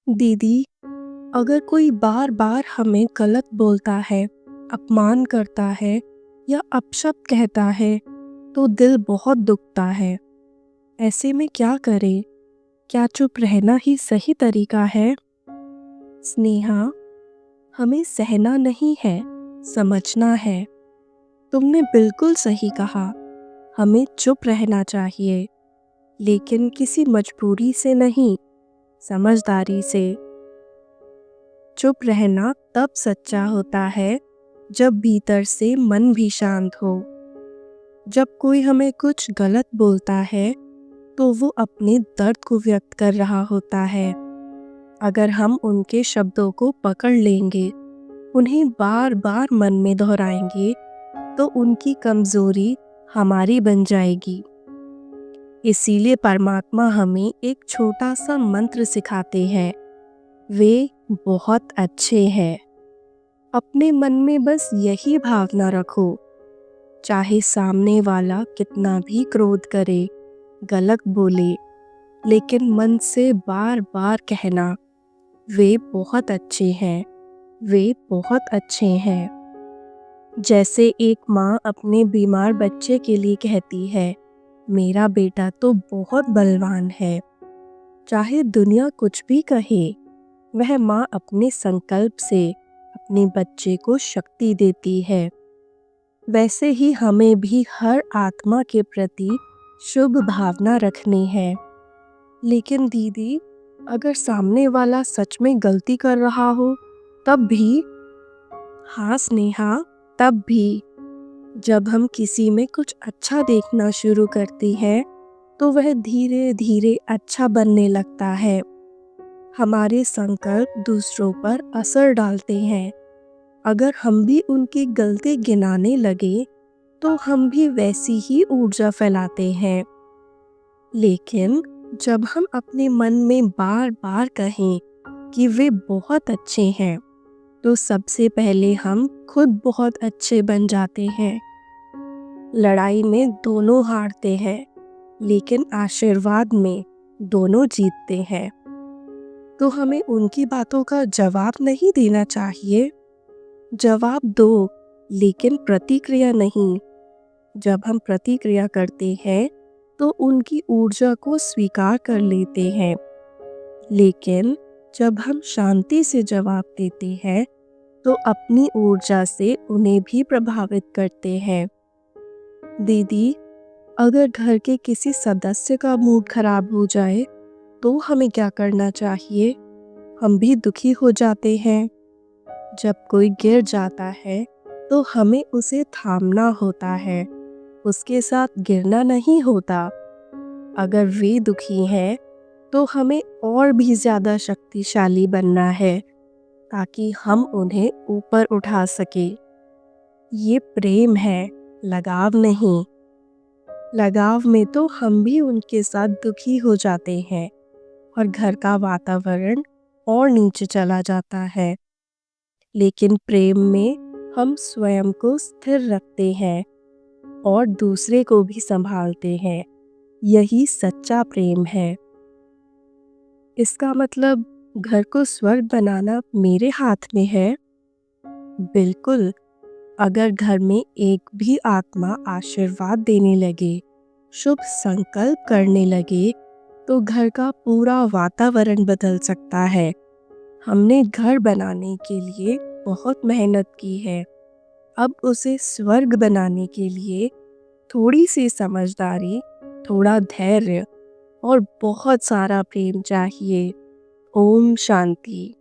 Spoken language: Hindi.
दीदी, अगर कोई बार बार हमें गलत बोलता है, अपमान करता है या अपशब्द कहता है तो दिल बहुत दुखता है। ऐसे में क्या करें? क्या चुप रहना ही सही तरीका है? स्नेहा, हमें सहना नहीं है, समझना है। तुमने बिल्कुल सही कहा। हमें चुप रहना चाहिए, लेकिन किसी मजबूरी से नहीं, समझदारी से। चुप रहना तब सच्चा होता है जब भीतर से मन भी शांत हो। जब कोई हमें कुछ गलत बोलता है तो वो अपने दर्द को व्यक्त कर रहा होता है। अगर हम उनके शब्दों को पकड़ लेंगे, उन्हें बार बार मन में दोहराएंगे, तो उनकी कमजोरी हमारी बन जाएगी। इसीलिए परमात्मा हमें एक छोटा सा मंत्र सिखाते हैं, वे बहुत अच्छे हैं। अपने मन में बस यही भावना रखो, चाहे सामने वाला कितना भी क्रोध करे, गलत बोले, लेकिन मन से बार बार कहना, वे बहुत अच्छे हैं, वे बहुत अच्छे हैं। जैसे एक माँ अपने बीमार बच्चे के लिए कहती है, मेरा बेटा तो बहुत बलवान है। चाहे दुनिया कुछ भी कहे, वह माँ अपने संकल्प से अपने बच्चे को शक्ति देती है। वैसे ही हमें भी हर आत्मा के प्रति शुभ भावना रखनी है। लेकिन दीदी, अगर सामने वाला सच में गलती कर रहा हो, तब भी? हाँ स्नेहा, तब भी। जब हम किसी में कुछ अच्छा देखना शुरू करते हैं, तो वह धीरे धीरे अच्छा बनने लगता है। हमारे संकल्प दूसरों पर असर डालते हैं। अगर हम भी उनकी गलती गिनाने लगे, तो हम भी वैसी ही ऊर्जा फैलाते हैं। लेकिन जब हम अपने मन में बार बार कहें कि वे बहुत अच्छे हैं, तो सबसे पहले हम खुद बहुत अच्छे बन जाते हैं। लड़ाई में दोनों हारते हैं, लेकिन आशीर्वाद में दोनों जीतते हैं। तो हमें उनकी बातों का जवाब नहीं देना चाहिए। जवाब दो, लेकिन प्रतिक्रिया नहीं। जब हम प्रतिक्रिया करते हैं, तो उनकी ऊर्जा को स्वीकार कर लेते हैं। लेकिन जब हम शांति से जवाब देते हैं, तो अपनी ऊर्जा से उन्हें भी प्रभावित करते हैं। दीदी, अगर घर के किसी सदस्य का मूड खराब हो जाए, तो हमें क्या करना चाहिए? हम भी दुखी हो जाते हैं। जब कोई गिर जाता है, तो हमें उसे थामना होता है, उसके साथ गिरना नहीं होता। अगर वे दुखी हैं, तो हमें और भी ज़्यादा शक्तिशाली बनना है, ताकि हम उन्हें ऊपर उठा सके। ये प्रेम है, लगाव नहीं। लगाव में तो हम भी उनके साथ दुखी हो जाते हैं और घर का वातावरण और नीचे चला जाता है। लेकिन प्रेम में हम स्वयं को स्थिर रखते हैं और दूसरे को भी संभालते हैं। यही सच्चा प्रेम है। इसका मतलब घर को स्वर्ग बनाना मेरे हाथ में है? बिल्कुल। अगर घर में एक भी आत्मा आशीर्वाद देने लगे, शुभ संकल्प करने लगे, तो घर का पूरा वातावरण बदल सकता है। हमने घर बनाने के लिए बहुत मेहनत की है। अब उसे स्वर्ग बनाने के लिए थोड़ी सी समझदारी, थोड़ा धैर्य और बहुत सारा प्रेम चाहिए। ओम शांति।